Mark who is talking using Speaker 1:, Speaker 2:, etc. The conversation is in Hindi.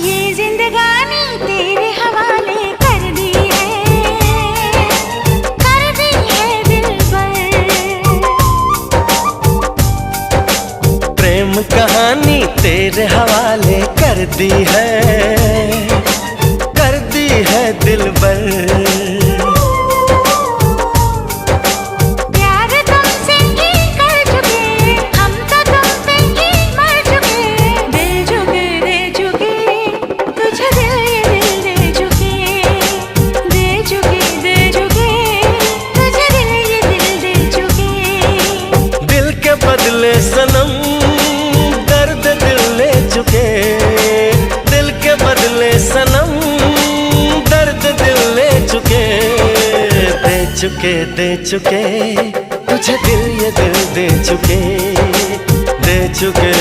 Speaker 1: ये जिंदगानी तेरे हवाले कर दी है दिलबर।
Speaker 2: प्रेम कहानी तेरे हवाले कर दी है दिलबर। बदले सनम दर्द दिल ले चुके, दिल के बदले सनम दर्द दिल ले चुके। दे चुके तुझे दिल, ये दिल दे चुके।